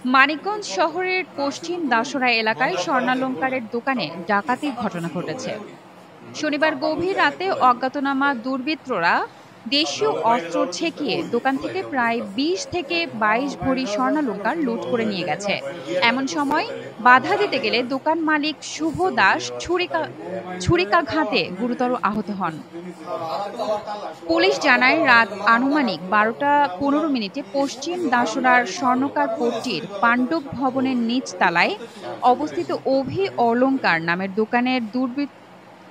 মানিকগঞ্জ শহরের পশ্চিম দাসরা এলাকায় স্বর্ণালংকারের দোকানে ডাকাতির ঘটনা ঘটেছে। শনিবার গভীর রাতে অজ্ঞাতনামা দুর্বৃত্তরা দেশীয় অস্ত্র ছেকিয়ে দোকান থেকে প্রায় ২০ থেকে ২২ ভরি স্বর্ণালংকার লুট করে নিয়ে গেছে। এমন সময় বাধা দিতে গেলে দোকান মালিক শুভ দাস ছুরিকাঘাতে গুরুতর আহত হন। পুলিশ জানায়, রাত আনুমানিক ১২টা ১৫ পশ্চিম দাসরার স্বর্ণকার পট্টির পাণ্ডব ভবনের নিচ তলায় অবস্থিত অভি অলংকার নামের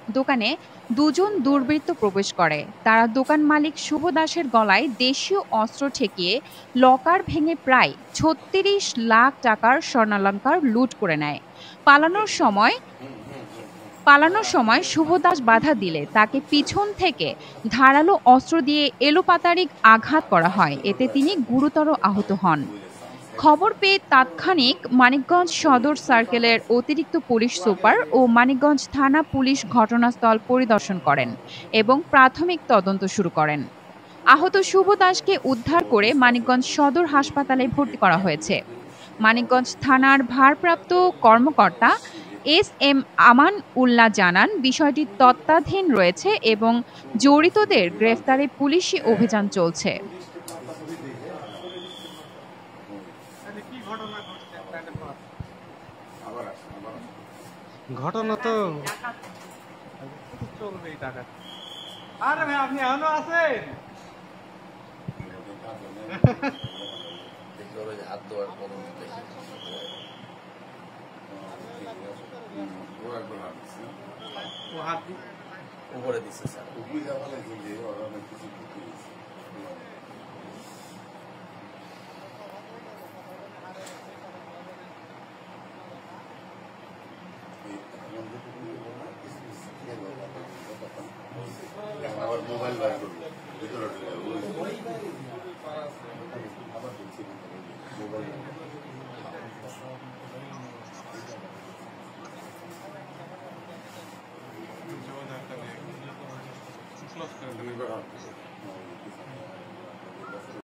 দোকানে দুজন দুর্বৃত্ত প্রবেশ করে। তারা দোকান মালিক শুভ দাসের গলায় দেশীয় অস্ত্র ঠেকিয়ে লকার ভেঙে প্রায় ৩৬ লাখ টাকার স্বর্ণালংকার লুট করে নেয়। পালানোর সময় শুভ দাস বাধা দিলে তাকে পিছন থেকে ধারালো অস্ত্র দিয়ে এলোপাতাড়ি আঘাত করা হয়। এতে তিনি গুরুতর আহত হন। খবর পেয়ে তাৎক্ষণিক মানিকগঞ্জ সদর সার্কেলের অতিরিক্ত পুলিশ সুপার ও মানিকগঞ্জ থানা পুলিশ ঘটনাস্থল পরিদর্শন করেন এবং প্রাথমিক তদন্ত শুরু করেন। আহত শুভ দাসকে উদ্ধার করে মানিকগঞ্জ সদর হাসপাতালে ভর্তি করা হয়েছে। মানিকগঞ্জ থানার ভারপ্রাপ্ত কর্মকর্তা এস.এম. আমান উল্লাহ জানান, বিষয়টি তদন্তাধীন রয়েছে এবং জড়িতদের গ্রেফতারে পুলিশি অভিযান চলছে। ঘটনা তো চলবে টাকা। আরে ভাই, আপনি এখনো আছেন? উপরে দিচ্ছে স্যার। মোবাইল বার করবো মোবাইল